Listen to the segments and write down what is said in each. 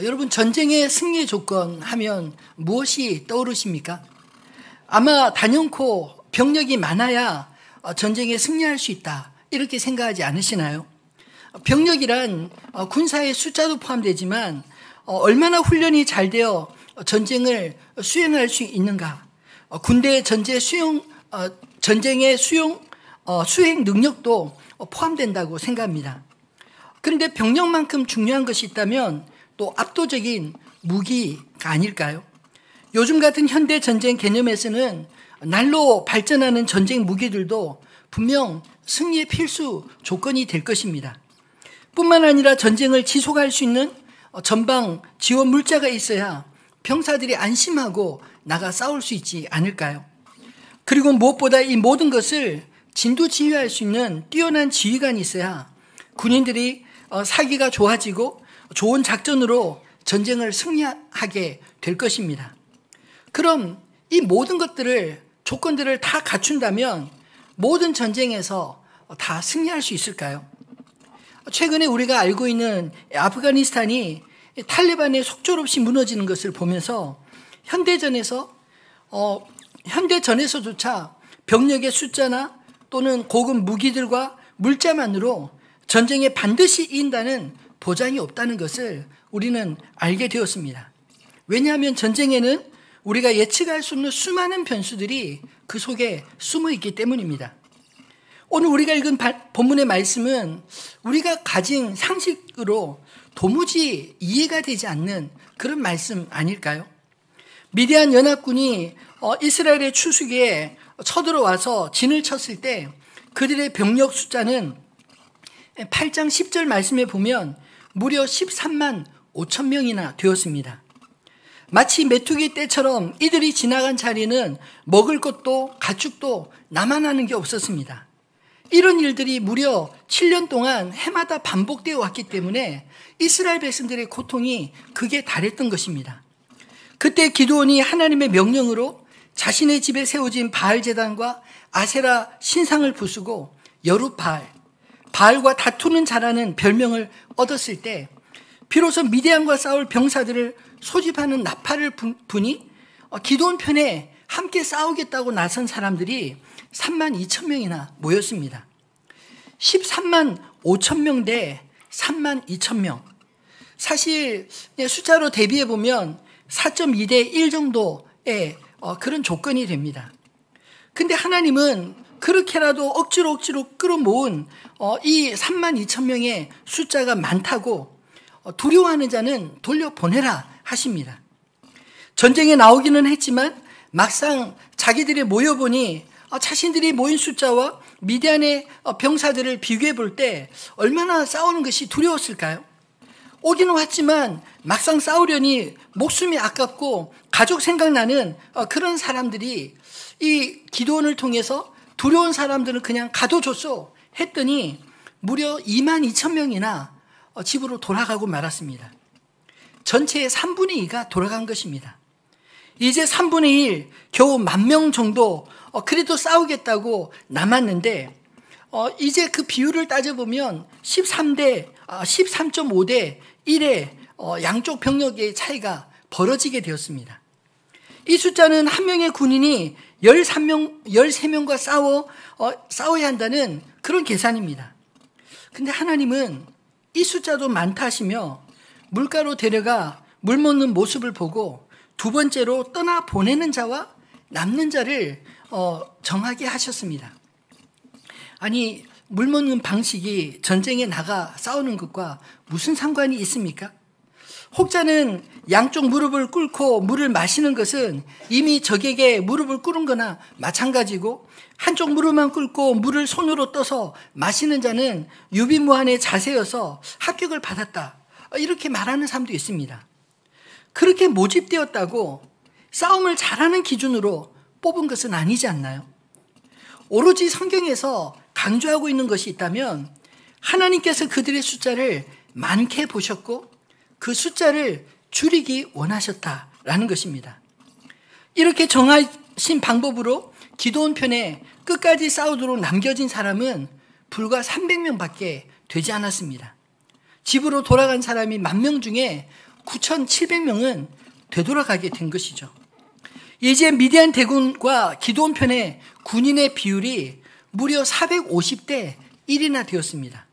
여러분, 전쟁의 승리 조건 하면 무엇이 떠오르십니까? 아마 단연코 병력이 많아야 전쟁에 승리할 수 있다, 이렇게 생각하지 않으시나요? 병력이란 군사의 숫자도 포함되지만 얼마나 훈련이 잘 되어 전쟁을 수행할 수 있는가, 군대의 전쟁의 수행 능력도 포함된다고 생각합니다. 그런데 병력만큼 중요한 것이 있다면 또 압도적인 무기가 아닐까요? 요즘 같은 현대 전쟁 개념에서는 날로 발전하는 전쟁 무기들도 분명 승리의 필수 조건이 될 것입니다. 뿐만 아니라 전쟁을 지속할 수 있는 전방 지원 물자가 있어야 병사들이 안심하고 나가 싸울 수 있지 않을까요? 그리고 무엇보다 이 모든 것을 진두지휘할 수 있는 뛰어난 지휘관이 있어야 군인들이 사기가 좋아지고 좋은 작전으로 전쟁을 승리하게 될 것입니다. 그럼 이 모든 조건들을 다 갖춘다면 모든 전쟁에서 다 승리할 수 있을까요? 최근에 우리가 알고 있는 아프가니스탄이 탈레반에 속절없이 무너지는 것을 보면서 현대전에서조차 병력의 숫자나 또는 고급 무기들과 물자만으로 전쟁에 반드시 이긴다는 보장이 없다는 것을 우리는 알게 되었습니다. 왜냐하면 전쟁에는 우리가 예측할 수 없는 수많은 변수들이 그 속에 숨어 있기 때문입니다. 오늘 우리가 읽은 본문의 말씀은 우리가 가진 상식으로 도무지 이해가 되지 않는 그런 말씀 아닐까요? 미디안 연합군이 이스라엘의 추수기에 쳐들어와서 진을 쳤을 때 그들의 병력 숫자는 8장 10절 말씀에 보면 무려 13만 5천 명이나 되었습니다. 마치 메뚜기 떼처럼 이들이 지나간 자리는 먹을 것도 가축도 남아나는 게 없었습니다. 이런 일들이 무려 7년 동안 해마다 반복되어 왔기 때문에 이스라엘 백성들의 고통이 극에 달했던 것입니다. 그때 기드온이 하나님의 명령으로 자신의 집에 세워진 바알 제단과 아세라 신상을 부수고 여룻바알, 바알과 다투는 자라는 별명을 얻었을 때 비로소 미디안과 싸울 병사들을 소집하는 나팔을 부니 기드온 편에 함께 싸우겠다고 나선 사람들이 3만 2천 명이나 모였습니다. 13만 5천 명 대 3만 2천 명. 사실 숫자로 대비해 보면 4.2대 1 정도의 그런 조건이 됩니다. 근데 하나님은 그렇게라도 억지로 끌어모은 이 3만 2천 명의 숫자가 많다고 두려워하는 자는 돌려보내라 하십니다. 전쟁에 나오기는 했지만 막상 자기들이 모여보니 자신들이 모인 숫자와 미디안의 병사들을 비교해 볼 때 얼마나 싸우는 것이 두려웠을까요? 오기는 왔지만 막상 싸우려니 목숨이 아깝고 가족 생각나는 그런 사람들이 이 기도원을 통해서 두려운 사람들은 그냥 가둬줬어 했더니 무려 2만 2천 명이나 집으로 돌아가고 말았습니다. 전체의 3분의 2가 돌아간 것입니다. 이제 3분의 1, 겨우 10,000명 정도 그래도 싸우겠다고 남았는데 이제 그 비율을 따져보면 13.5대 1의 양쪽 병력의 차이가 벌어지게 되었습니다. 이 숫자는 한 명의 군인이 13명과 싸워야 한다는 그런 계산입니다. 근데 하나님은 이 숫자도 많다 하시며 물가로 데려가 물 먹는 모습을 보고 두 번째로 떠나 보내는 자와 남는 자를 정하게 하셨습니다. 아니, 물 먹는 방식이 전쟁에 나가 싸우는 것과 무슨 상관이 있습니까? 혹자는 양쪽 무릎을 꿇고 물을 마시는 것은 이미 적에게 무릎을 꿇은 거나 마찬가지고, 한쪽 무릎만 꿇고 물을 손으로 떠서 마시는 자는 유비무환의 자세여서 합격을 받았다, 이렇게 말하는 사람도 있습니다. 그렇게 모집되었다고 싸움을 잘하는 기준으로 뽑은 것은 아니지 않나요? 오로지 성경에서 강조하고 있는 것이 있다면 하나님께서 그들의 숫자를 많게 보셨고 그 숫자를 줄이기 원하셨다라는 것입니다. 이렇게 정하신 방법으로 기드온 편에 끝까지 싸우도록 남겨진 사람은 불과 300명밖에 되지 않았습니다. 집으로 돌아간 사람이 10,000명 중에 9,700명은 되돌아가게 된 것이죠. 이제 미디안 대군과 기드온 편의 군인의 비율이 무려 450대 1이나 되었습니다.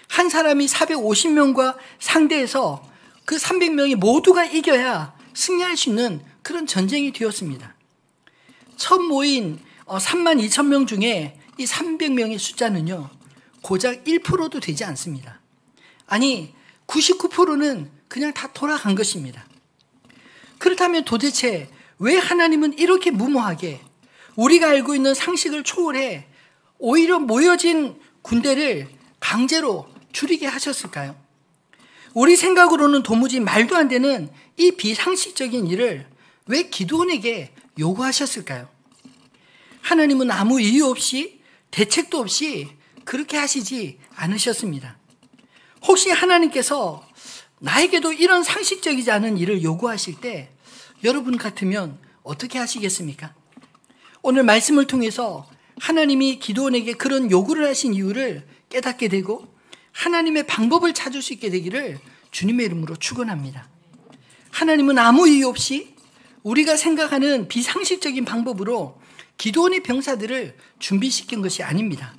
한 사람이 450명과 상대해서 그 300명이 모두가 이겨야 승리할 수 있는 그런 전쟁이 되었습니다. 처음 모인 32,000명 중에 이 300명의 숫자는요, 고작 1%도 되지 않습니다. 아니, 99%는 그냥 다 돌아간 것입니다. 그렇다면 도대체 왜 하나님은 이렇게 무모하게 우리가 알고 있는 상식을 초월해 오히려 모여진 군대를 강제로 줄이게 하셨을까요? 우리 생각으로는 도무지 말도 안 되는 이 비상식적인 일을 왜 기드온에게 요구하셨을까요? 하나님은 아무 이유 없이 대책도 없이 그렇게 하시지 않으셨습니다. 혹시 하나님께서 나에게도 이런 상식적이지 않은 일을 요구하실 때 여러분 같으면 어떻게 하시겠습니까? 오늘 말씀을 통해서 하나님이 기드온에게 그런 요구를 하신 이유를 깨닫게 되고 하나님의 방법을 찾을 수 있게 되기를 주님의 이름으로 축원합니다. 하나님은 아무 이유 없이 우리가 생각하는 비상식적인 방법으로 기드온의 병사들을 준비시킨 것이 아닙니다.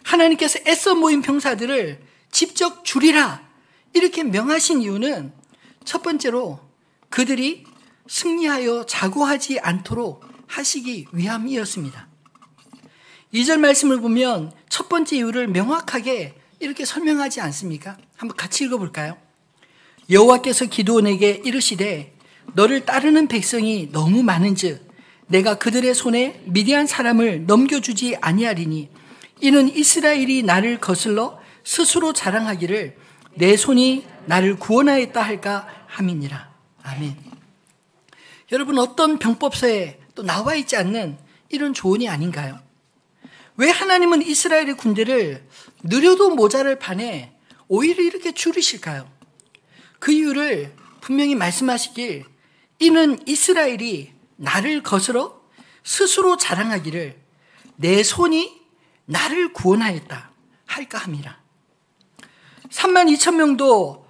하나님께서 애써 모인 병사들을 직접 줄이라 이렇게 명하신 이유는 첫 번째로 그들이 승리하여 자고하지 않도록 하시기 위함이었습니다. 2절 말씀을 보면 첫 번째 이유를 명확하게 이렇게 설명하지 않습니까? 한번 같이 읽어볼까요? 여호와께서 기드온에게 이르시되 너를 따르는 백성이 너무 많은즉 내가 그들의 손에 미디안 사람을 넘겨주지 아니하리니 이는 이스라엘이 나를 거슬러 스스로 자랑하기를 내 손이 나를 구원하였다 할까 함이니라. 아멘. 여러분, 어떤 병법서에 또 나와 있지 않는 이런 조언이 아닌가요? 왜 하나님은 이스라엘의 군대를 느려도 모자랄 판에 오히려 이렇게 줄이실까요? 그 이유를 분명히 말씀하시길 이는 이스라엘이 나를 거스러 스스로 자랑하기를 내 손이 나를 구원하였다 할까 함이라. 32,000명도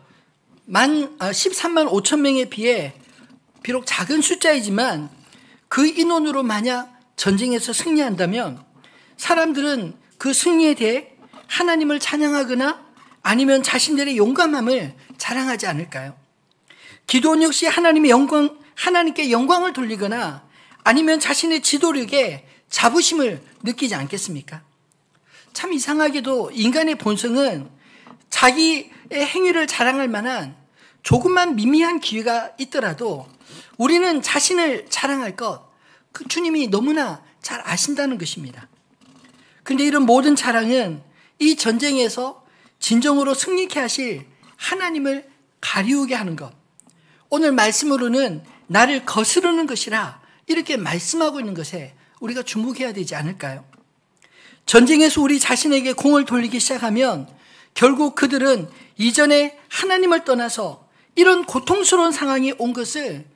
13만 5천 명에 비해 비록 작은 숫자이지만 그 인원으로 만약 전쟁에서 승리한다면 사람들은 그 승리에 대해 하나님을 찬양하거나 아니면 자신들의 용감함을 자랑하지 않을까요? 기드온 역시 하나님께 영광을 돌리거나 아니면 자신의 지도력에 자부심을 느끼지 않겠습니까? 참 이상하게도 인간의 본성은 자기의 행위를 자랑할 만한 조금만 미미한 기회가 있더라도 우리는 자신을 자랑할 것, 그 주님이 너무나 잘 아신다는 것입니다. 그런데 이런 모든 자랑은 이 전쟁에서 진정으로 승리케 하실 하나님을 가리우게 하는 것, 오늘 말씀으로는 나를 거스르는 것이라 이렇게 말씀하고 있는 것에 우리가 주목해야 되지 않을까요? 전쟁에서 우리 자신에게 공을 돌리기 시작하면 결국 그들은 이전에 하나님을 떠나서 이런 고통스러운 상황이 온 것을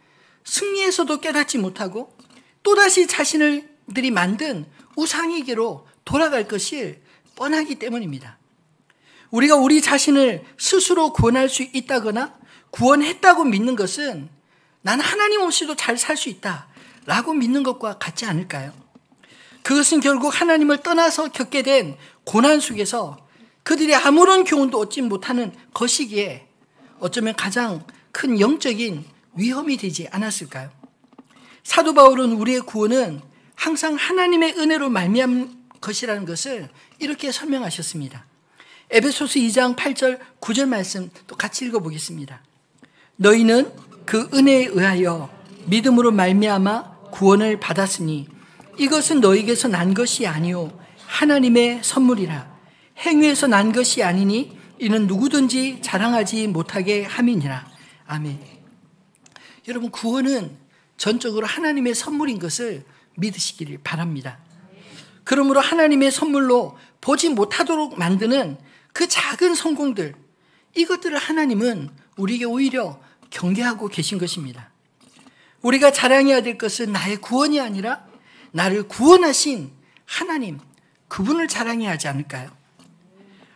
승리에서도 깨닫지 못하고 또다시 자신들이 만든 우상에게로 돌아갈 것이 뻔하기 때문입니다. 우리가 우리 자신을 스스로 구원할 수 있다거나 구원했다고 믿는 것은 난 하나님 없이도 잘 살 수 있다라고 믿는 것과 같지 않을까요? 그것은 결국 하나님을 떠나서 겪게 된 고난 속에서 그들이 아무런 교훈도 얻지 못하는 것이기에 어쩌면 가장 큰 영적인 위험이 되지 않았을까요? 사도 바울은 우리의 구원은 항상 하나님의 은혜로 말미암은 것이라는 것을 이렇게 설명하셨습니다. 에베소서 2장 8절 9절 말씀 또 같이 읽어보겠습니다. 너희는 그 은혜에 의하여 믿음으로 말미암아 구원을 받았으니 이것은 너희에게서 난 것이 아니요 하나님의 선물이라. 행위에서 난 것이 아니니 이는 누구든지 자랑하지 못하게 함이니라. 아멘. 여러분, 구원은 전적으로 하나님의 선물인 것을 믿으시기를 바랍니다. 그러므로 하나님의 선물로 보지 못하도록 만드는 그 작은 성공들, 이것들을 하나님은 우리에게 오히려 경계하고 계신 것입니다. 우리가 자랑해야 될 것은 나의 구원이 아니라 나를 구원하신 하나님, 그분을 자랑해야 하지 않을까요?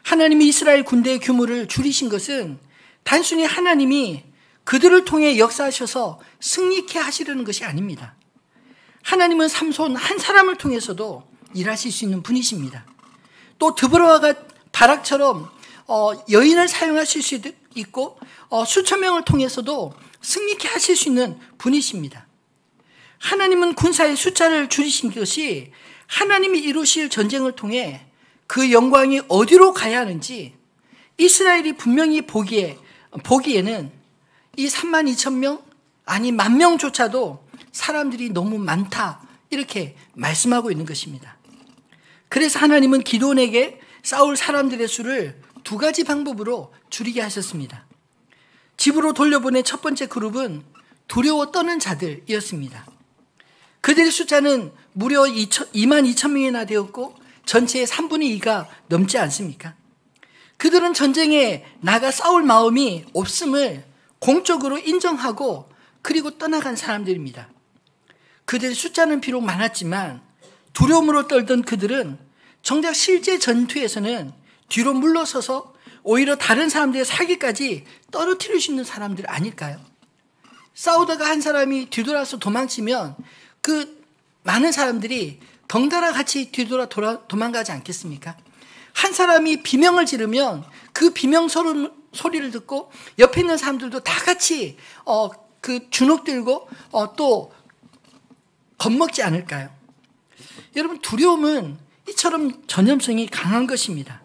하나님이 이스라엘 군대의 규모를 줄이신 것은 단순히 하나님이 그들을 통해 역사하셔서 승리케 하시려는 것이 아닙니다. 하나님은 삼손 한 사람을 통해서도 일하실 수 있는 분이십니다. 또 드보라와 바락처럼 여인을 사용하실 수 있고 수천 명을 통해서도 승리케 하실 수 있는 분이십니다. 하나님은 군사의 숫자를 줄이신 것이 하나님이 이루실 전쟁을 통해 그 영광이 어디로 가야 하는지 이스라엘이 분명히 보기에는 이 32,000명 아니 10,000명조차도 사람들이 너무 많다 이렇게 말씀하고 있는 것입니다. 그래서 하나님은 기드온에게 싸울 사람들의 수를 두 가지 방법으로 줄이게 하셨습니다. 집으로 돌려보낸 첫 번째 그룹은 두려워 떠는 자들이었습니다. 그들의 숫자는 무려 22,000명이나 되었고 전체의 3분의 2가 넘지 않습니까? 그들은 전쟁에 나가 싸울 마음이 없음을 공적으로 인정하고 그리고 떠나간 사람들입니다. 그들의 숫자는 비록 많았지만 두려움으로 떨던 그들은 정작 실제 전투에서는 뒤로 물러서서 오히려 다른 사람들의 사기까지 떨어뜨릴 수 있는 사람들 아닐까요? 싸우다가 한 사람이 뒤돌아서 도망치면 그 많은 사람들이 덩달아 같이 뒤돌아 도망가지 않겠습니까? 한 사람이 비명을 지르면 그 비명 소리를 듣고 옆에 있는 사람들도 다 같이 그 주눅 들고 또 겁먹지 않을까요? 여러분, 두려움은 이처럼 전염성이 강한 것입니다.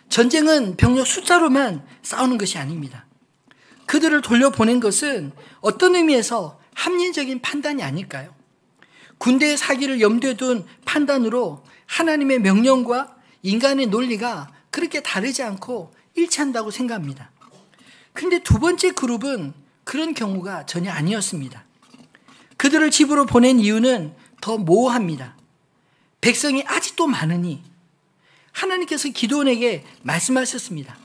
전쟁은 병력 숫자로만 싸우는 것이 아닙니다. 그들을 돌려보낸 것은 어떤 의미에서 합리적인 판단이 아닐까요? 군대의 사기를 염두에 둔 판단으로 하나님의 명령과 인간의 논리가 그렇게 다르지 않고 일치한다고 생각합니다. 그런데 두 번째 그룹은 그런 경우가 전혀 아니었습니다. 그들을 집으로 보낸 이유는 더 모호합니다. 백성이 아직도 많으니 하나님께서 기드온에게 말씀하셨습니다.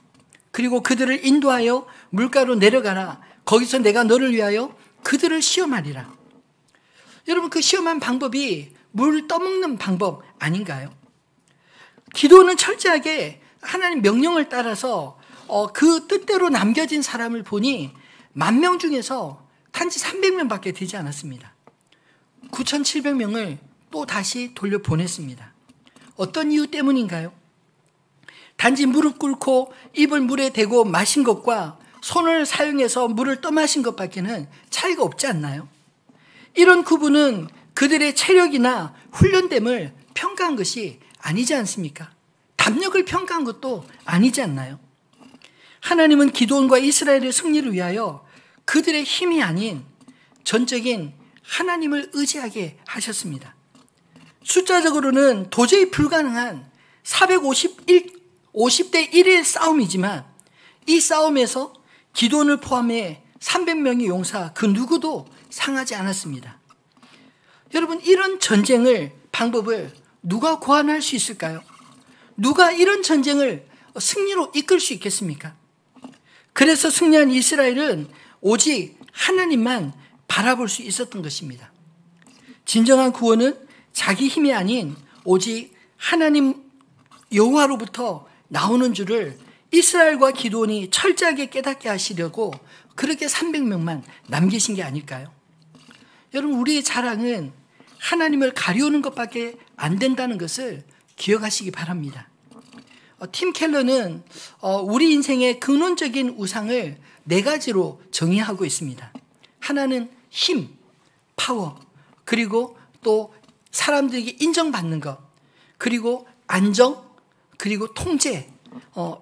그리고 그들을 인도하여 물가로 내려가라. 거기서 내가 너를 위하여 그들을 시험하리라. 여러분, 그 시험한 방법이 물 떠먹는 방법 아닌가요? 기드온은 철저하게 하나님 명령을 따라서 그 뜻대로 남겨진 사람을 보니 10,000명 중에서 단지 300명밖에 되지 않았습니다. 9,700명을 또 다시 돌려보냈습니다. 어떤 이유 때문인가요? 단지 무릎 꿇고 입을 물에 대고 마신 것과 손을 사용해서 물을 떠마신 것밖에는 차이가 없지 않나요? 이런 구분은 그들의 체력이나 훈련됨을 평가한 것이 아니지 않습니까? 담력을 평가한 것도 아니지 않나요? 하나님은 기드온과 이스라엘의 승리를 위하여 그들의 힘이 아닌 전적인 하나님을 의지하게 하셨습니다. 숫자적으로는 도저히 불가능한 50대 1의 싸움이지만 이 싸움에서 기드온을 포함해 300명의 용사 그 누구도 상하지 않았습니다. 여러분, 이런 방법을 누가 고안할 수 있을까요? 누가 이런 전쟁을 승리로 이끌 수 있겠습니까? 그래서 승리한 이스라엘은 오직 하나님만 바라볼 수 있었던 것입니다. 진정한 구원은 자기 힘이 아닌 오직 하나님 여호와로부터 나오는 줄을 이스라엘과 기드온이 철저하게 깨닫게 하시려고 그렇게 300명만 남기신 게 아닐까요? 여러분, 우리의 자랑은 하나님을 가리우는 것밖에 안 된다는 것을 기억하시기 바랍니다. 팀 켈러는 우리 인생의 근원적인 우상을 4가지로 정의하고 있습니다. 하나는 힘, 파워, 그리고 또 사람들에게 인정받는 것, 그리고 안정, 그리고 통제,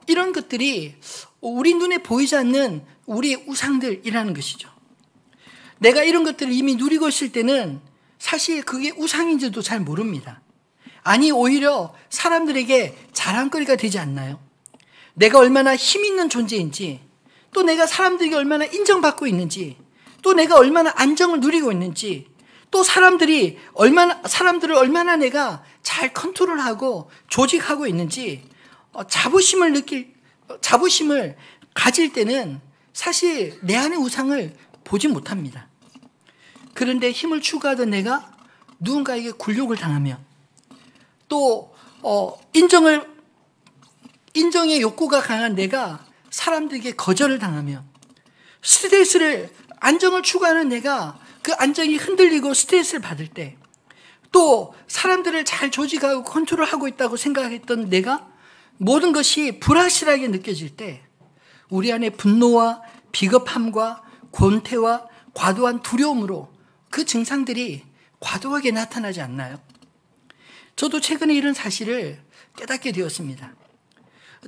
이런 것들이 우리 눈에 보이지 않는 우리의 우상들이라는 것이죠. 내가 이런 것들을 이미 누리고 있을 때는 사실 그게 우상인지도 잘 모릅니다. 아니, 오히려 사람들에게 자랑거리가 되지 않나요? 내가 얼마나 힘 있는 존재인지, 또 내가 사람들에게 얼마나 인정받고 있는지, 또 내가 얼마나 안정을 누리고 있는지, 또 사람들을 얼마나 내가 잘 컨트롤하고 조직하고 있는지 자부심을 가질 때는 사실 내 안의 우상을 보지 못합니다. 그런데 힘을 추구하던 내가 누군가에게 굴욕을 당하면, 또 인정의 욕구가 강한 내가 사람들에게 거절을 당하면, 스트레스를, 안정을 추구하는 내가 그 안정이 흔들리고 스트레스를 받을 때, 또 사람들을 잘 조직하고 컨트롤하고 있다고 생각했던 내가 모든 것이 불확실하게 느껴질 때 우리 안에 분노와 비겁함과 권태와 과도한 두려움으로 그 증상들이 과도하게 나타나지 않나요? 저도 최근에 이런 사실을 깨닫게 되었습니다.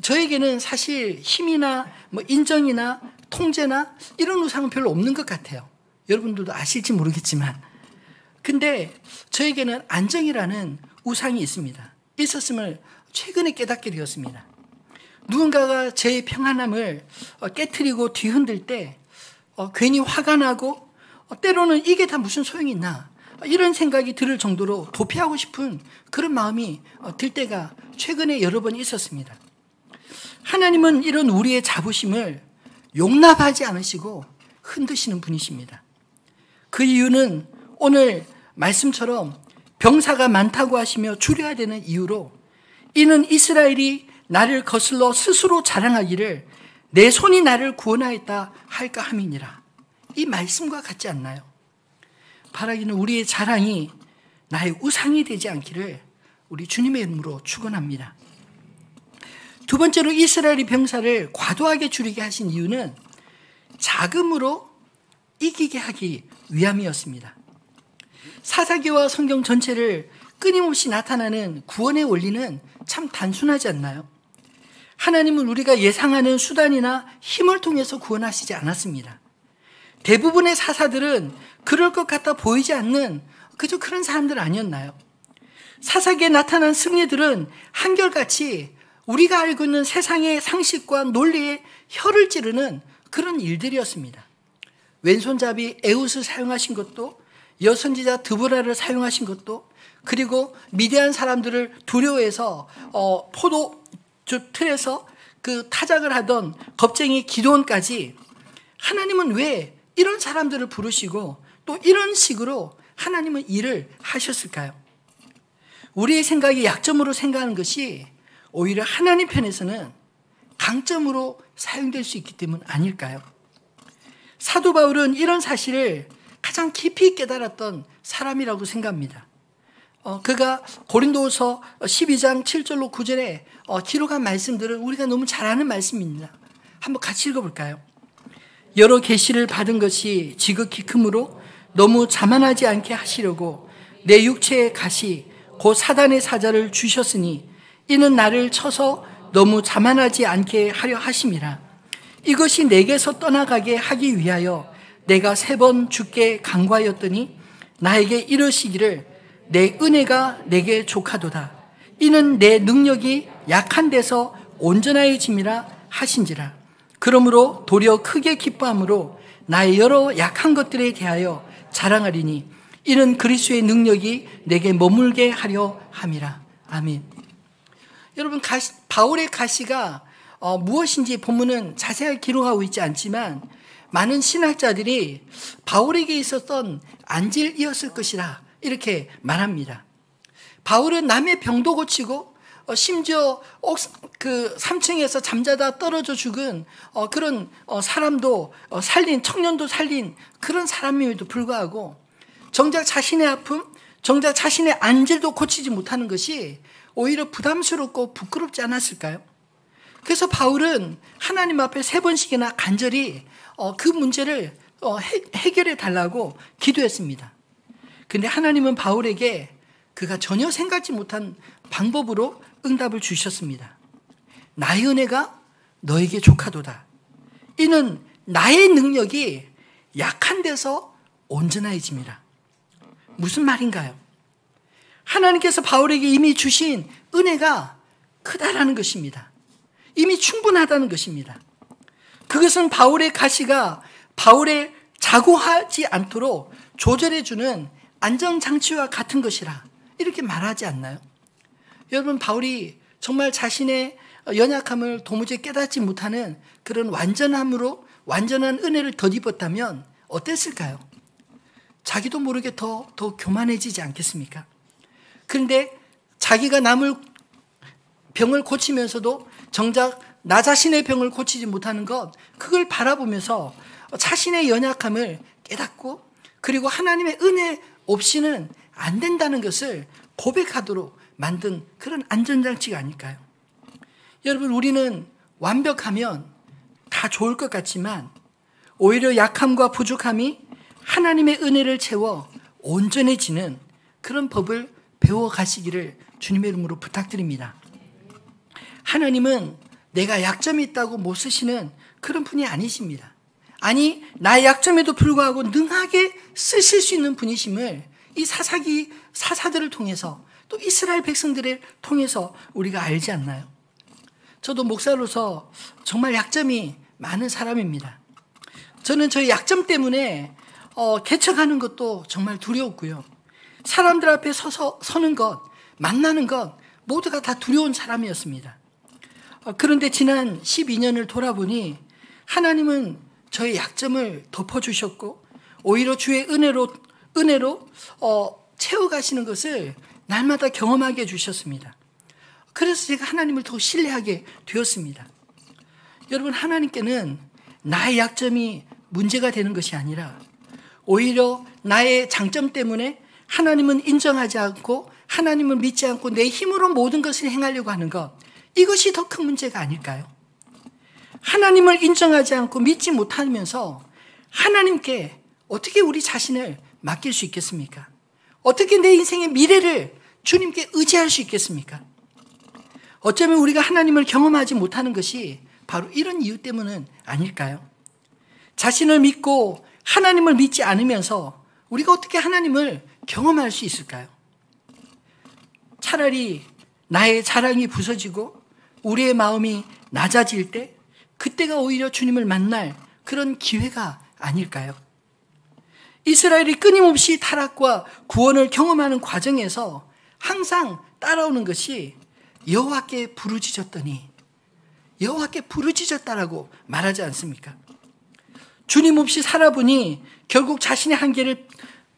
저에게는 사실 힘이나 인정이나 통제나 이런 우상은 별로 없는 것 같아요. 여러분들도 아실지 모르겠지만. 근데 저에게는 안정이라는 우상이 있습니다. 있었음을 최근에 깨닫게 되었습니다. 누군가가 제 평안함을 깨트리고 뒤흔들 때 괜히 화가 나고 때로는 이게 다 무슨 소용이 있나 이런 생각이 들을 정도로 도피하고 싶은 그런 마음이 들 때가 최근에 여러 번 있었습니다. 하나님은 이런 우리의 자부심을 용납하지 않으시고 흔드시는 분이십니다. 그 이유는 오늘 말씀처럼 병사가 많다고 하시며 줄여야 되는 이유로, 이는 이스라엘이 나를 거슬러 스스로 자랑하기를 내 손이 나를 구원하였다 할까 함이니라. 이 말씀과 같지 않나요? 바라기는 우리의 자랑이 나의 우상이 되지 않기를 우리 주님의 이름으로 축원합니다. 두 번째로 이스라엘의 병사를 과도하게 줄이게 하신 이유는 자금으로 이기게 하기 위함이었습니다. 사사기와 성경 전체를 끊임없이 나타나는 구원의 원리는 참 단순하지 않나요? 하나님은 우리가 예상하는 수단이나 힘을 통해서 구원하시지 않았습니다. 대부분의 사사들은 그럴 것 같아 보이지 않는 그저 그런 사람들 아니었나요? 사사기에 나타난 승리들은 한결같이 우리가 알고 있는 세상의 상식과 논리에 혀를 찌르는 그런 일들이었습니다. 왼손잡이 에웃을 사용하신 것도, 여선지자 드보라를 사용하신 것도, 그리고 미디안 사람들을 두려워해서 포도 틀에서 그 타작을 하던 겁쟁이 기드온까지 하나님은 왜 이런 사람들을 부르시고 또 이런 식으로 하나님은 일을 하셨을까요? 우리의 생각이 약점으로 생각하는 것이 오히려 하나님 편에서는 강점으로 사용될 수 있기 때문 아닐까요? 사도 바울은 이런 사실을 가장 깊이 깨달았던 사람이라고 생각합니다. 그가 고린도후서 12장 7절로 9절에 기록한 말씀들은 우리가 너무 잘 아는 말씀입니다. 한번 같이 읽어볼까요? 여러 계시를 받은 것이 지극히 크므로 너무 자만하지 않게 하시려고 내 육체의 가시 곧 사단의 사자를 주셨으니 이는 나를 쳐서 너무 자만하지 않게 하려 하심이라. 이것이 내게서 떠나가게 하기 위하여 내가 3번 주께 간구하였더니 나에게 이르시기를 내 은혜가 내게 족하도다. 이는 내 능력이 약한 데서 온전하여짐이라 하신지라. 그러므로 도리어 크게 기뻐함으로 나의 여러 약한 것들에 대하여 자랑하리니 이는 그리스도의 능력이 내게 머물게 하려 함이라. 아멘. 여러분, 바울의 가시가 무엇인지 본문은 자세하게 기록하고 있지 않지만 많은 신학자들이 바울에게 있었던 안질이었을 것이라 이렇게 말합니다. 바울은 남의 병도 고치고 심지어 그 3층에서 잠자다 떨어져 죽은 그런 사람도 살린, 청년도 살린 그런 사람임에도 불구하고 정작 자신의 아픔, 정작 자신의 안질도 고치지 못하는 것이 오히려 부담스럽고 부끄럽지 않았을까요? 그래서 바울은 하나님 앞에 3번씩이나 간절히 그 문제를 해결해 달라고 기도했습니다. 그런데 하나님은 바울에게 그가 전혀 생각지 못한 방법으로 응답을 주셨습니다. 나의 은혜가 너에게 족하도다. 이는 나의 능력이 약한 데서 온전해짐이라. 무슨 말인가요? 하나님께서 바울에게 이미 주신 은혜가 크다라는 것입니다. 이미 충분하다는 것입니다. 그것은 바울의 가시가 바울의 자고하지 않도록 조절해주는 안전장치와 같은 것이라 이렇게 말하지 않나요? 여러분, 바울이 정말 자신의 연약함을 도무지 깨닫지 못하는 그런 완전함으로 완전한 은혜를 덧입었다면 어땠을까요? 자기도 모르게 더 교만해지지 않겠습니까? 그런데 자기가 남을 병을 고치면서도 정작 나 자신의 병을 고치지 못하는 것, 그걸 바라보면서 자신의 연약함을 깨닫고 그리고 하나님의 은혜 없이는 안 된다는 것을 고백하도록 만든 그런 안전장치가 아닐까요? 여러분, 우리는 완벽하면 다 좋을 것 같지만 오히려 약함과 부족함이 하나님의 은혜를 채워 온전해지는 그런 법을 배워가시기를 주님의 이름으로 부탁드립니다. 하나님은 내가 약점이 있다고 못 쓰시는 그런 분이 아니십니다. 아니, 나의 약점에도 불구하고 능하게 쓰실 수 있는 분이심을 이 사사들을 통해서 또 이스라엘 백성들을 통해서 우리가 알지 않나요? 저도 목사로서 정말 약점이 많은 사람입니다. 저는 저의 약점 때문에 개척하는 것도 정말 두려웠고요. 사람들 앞에 서는 것, 만나는 것 모두가 다 두려운 사람이었습니다. 그런데 지난 12년을 돌아보니 하나님은 저의 약점을 덮어주셨고 오히려 주의 은혜로 채워가시는 것을 날마다 경험하게 해주셨습니다. 그래서 제가 하나님을 더 신뢰하게 되었습니다. 여러분, 하나님께는 나의 약점이 문제가 되는 것이 아니라 오히려 나의 장점 때문에 하나님은 인정하지 않고 하나님을 믿지 않고 내 힘으로 모든 것을 행하려고 하는 것, 이것이 더 큰 문제가 아닐까요? 하나님을 인정하지 않고 믿지 못하면서 하나님께 어떻게 우리 자신을 맡길 수 있겠습니까? 어떻게 내 인생의 미래를 주님께 의지할 수 있겠습니까? 어쩌면 우리가 하나님을 경험하지 못하는 것이 바로 이런 이유 때문은 아닐까요? 자신을 믿고 하나님을 믿지 않으면서 우리가 어떻게 하나님을 경험할 수 있을까요? 차라리 나의 자랑이 부서지고 우리의 마음이 낮아질 때 그때가 오히려 주님을 만날 그런 기회가 아닐까요? 이스라엘이 끊임없이 타락과 구원을 경험하는 과정에서 항상 따라오는 것이 여호와께 부르짖었더니 여호와께 부르짖었다라고 말하지 않습니까? 주님 없이 살아보니 결국 자신의 한계를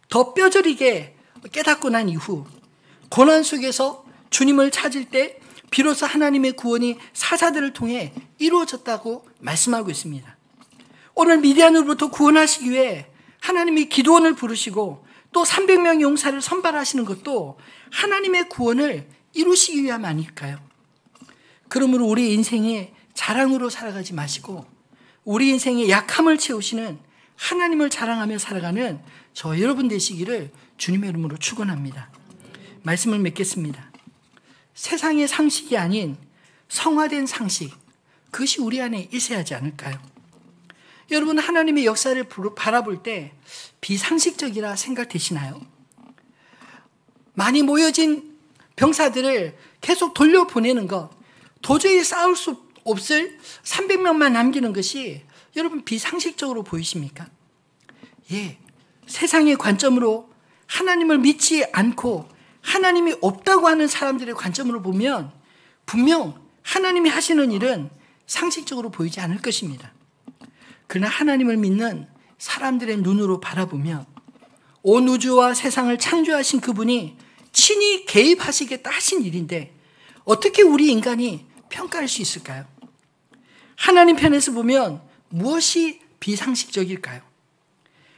더 뼈저리게 깨닫고 난 이후 고난 속에서 주님을 찾을 때 비로소 하나님의 구원이 사사들을 통해 이루어졌다고 말씀하고 있습니다. 오늘 미디안으로부터 구원하시기 위해 하나님이 기드온을 부르시고 또 300명 용사를 선발하시는 것도 하나님의 구원을 이루시기 위함 아닐까요? 그러므로 우리 인생의 자랑으로 살아가지 마시고 우리 인생의 약함을 채우시는 하나님을 자랑하며 살아가는 저 여러분 되시기를 주님의 이름으로 축원합니다. 말씀을 맺겠습니다. 세상의 상식이 아닌 성화된 상식, 그것이 우리 안에 있어야지 않을까요? 여러분, 하나님의 역사를 바라볼 때 비상식적이라 생각되시나요? 많이 모여진 병사들을 계속 돌려보내는 것, 도저히 싸울 수 없을 300명만 남기는 것이 여러분 비상식적으로 보이십니까? 예, 세상의 관점으로 하나님을 믿지 않고 하나님이 없다고 하는 사람들의 관점으로 보면 분명 하나님이 하시는 일은 상식적으로 보이지 않을 것입니다. 그러나 하나님을 믿는 사람들의 눈으로 바라보면 온 우주와 세상을 창조하신 그분이 친히 개입하시겠다 하신 일인데 어떻게 우리 인간이 평가할 수 있을까요? 하나님 편에서 보면 무엇이 비상식적일까요?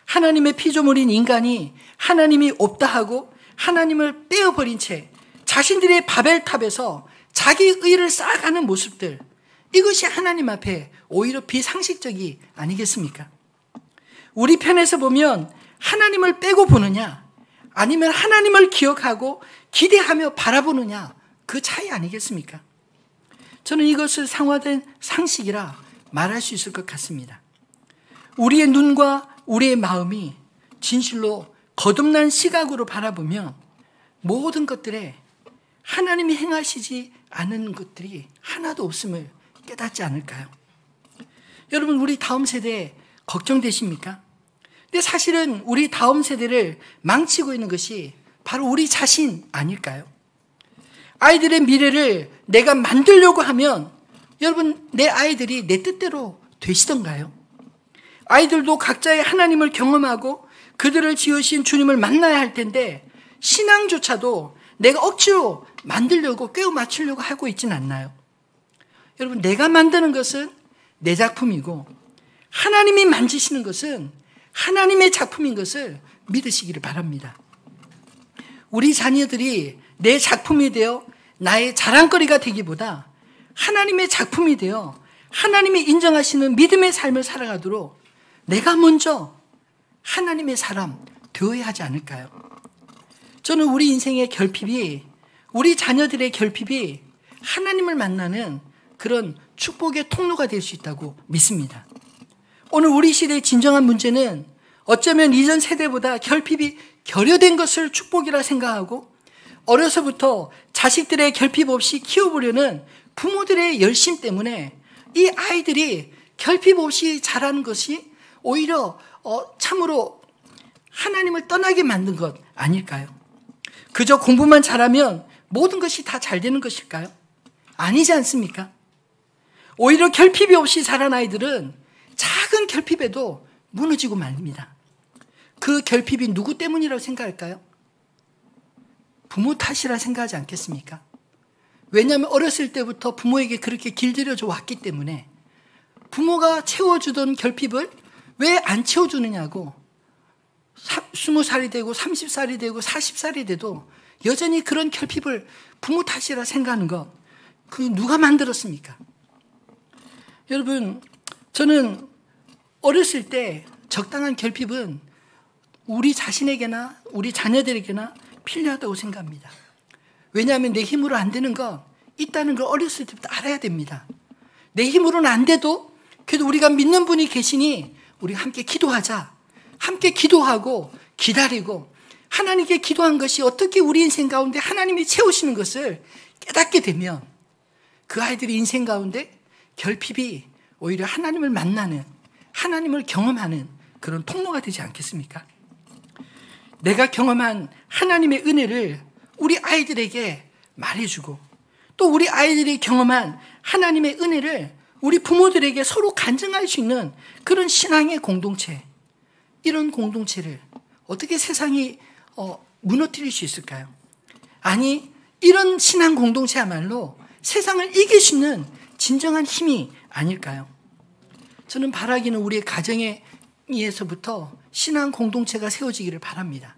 하나님의 피조물인 인간이 하나님이 없다 하고 하나님을 빼어버린 채 자신들의 바벨탑에서 자기 의를 쌓아가는 모습들, 이것이 하나님 앞에 오히려 비상식적이 아니겠습니까? 우리 편에서 보면 하나님을 빼고 보느냐 아니면 하나님을 기억하고 기대하며 바라보느냐, 그 차이 아니겠습니까? 저는 이것을 상화된 상식이라 말할 수 있을 것 같습니다. 우리의 눈과 우리의 마음이 진실로 거듭난 시각으로 바라보면 모든 것들에 하나님이 행하시지 않은 것들이 하나도 없음을 깨닫지 않을까요? 여러분, 우리 다음 세대 걱정되십니까? 근데 사실은 우리 다음 세대를 망치고 있는 것이 바로 우리 자신 아닐까요? 아이들의 미래를 내가 만들려고 하면 여러분, 내 아이들이 내 뜻대로 되시던가요? 아이들도 각자의 하나님을 경험하고 그들을 지으신 주님을 만나야 할 텐데 신앙조차도 내가 억지로 만들려고 꿰어 맞추려고 하고 있지는 않나요? 여러분, 내가 만드는 것은 내 작품이고 하나님이 만지시는 것은 하나님의 작품인 것을 믿으시기를 바랍니다. 우리 자녀들이 내 작품이 되어 나의 자랑거리가 되기보다 하나님의 작품이 되어 하나님이 인정하시는 믿음의 삶을 살아가도록 내가 먼저 하나님의 사람 되어야 하지 않을까요? 저는 우리 인생의 결핍이, 우리 자녀들의 결핍이 하나님을 만나는 그런 축복의 통로가 될 수 있다고 믿습니다. 오늘 우리 시대의 진정한 문제는 어쩌면 이전 세대보다 결핍이 결여된 것을 축복이라 생각하고 어려서부터 자식들의 결핍 없이 키워보려는 부모들의 열심 때문에 이 아이들이 결핍 없이 자라는 것이 오히려 참으로 하나님을 떠나게 만든 것 아닐까요? 그저 공부만 잘하면 모든 것이 다 잘 되는 것일까요? 아니지 않습니까? 오히려 결핍이 없이 자란 아이들은 작은 결핍에도 무너지고 말입니다. 그 결핍이 누구 때문이라고 생각할까요? 부모 탓이라 생각하지 않겠습니까? 왜냐하면 어렸을 때부터 부모에게 그렇게 길들여져 왔기 때문에 부모가 채워주던 결핍을 왜 안 채워주느냐고 20살이 되고 30살이 되고 40살이 돼도 여전히 그런 결핍을 부모 탓이라 생각하는 것, 그 누가 만들었습니까? 여러분, 저는 어렸을 때 적당한 결핍은 우리 자신에게나 우리 자녀들에게나 필요하다고 생각합니다. 왜냐하면 내 힘으로 안 되는 거 있다는 걸 어렸을 때부터 알아야 됩니다. 내 힘으로는 안 돼도 그래도 우리가 믿는 분이 계시니 우리 함께 기도하자. 함께 기도하고 기다리고 하나님께 기도한 것이 어떻게 우리 인생 가운데 하나님이 채우시는 것을 깨닫게 되면 그 아이들의 인생 가운데 결핍이 오히려 하나님을 만나는, 하나님을 경험하는 그런 통로가 되지 않겠습니까? 내가 경험한 하나님의 은혜를 우리 아이들에게 말해주고 또 우리 아이들이 경험한 하나님의 은혜를 우리 부모들에게 서로 간증할 수 있는 그런 신앙의 공동체, 이런 공동체를 어떻게 세상이 무너뜨릴 수 있을까요? 아니, 이런 신앙 공동체야말로 세상을 이길 수 있는 진정한 힘이 아닐까요? 저는 바라기는 우리의 가정에서부터 신앙 공동체가 세워지기를 바랍니다.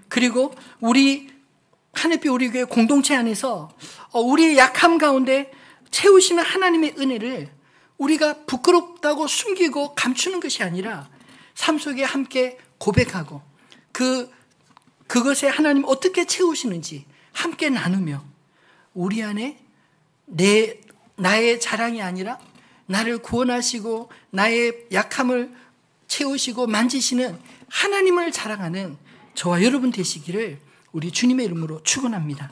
그리고 우리 하늘빛 우리 교회 공동체 안에서 우리의 약함 가운데 채우시는 하나님의 은혜를 우리가 부끄럽다고 숨기고 감추는 것이 아니라 삶 속에 함께 고백하고 그것에 하나님 어떻게 채우시는지 함께 나누며 우리 안에 나의 자랑이 아니라 나를 구원하시고 나의 약함을 채우시고 만지시는 하나님을 자랑하는 저와 여러분 되시기를 우리 주님의 이름으로 축원합니다.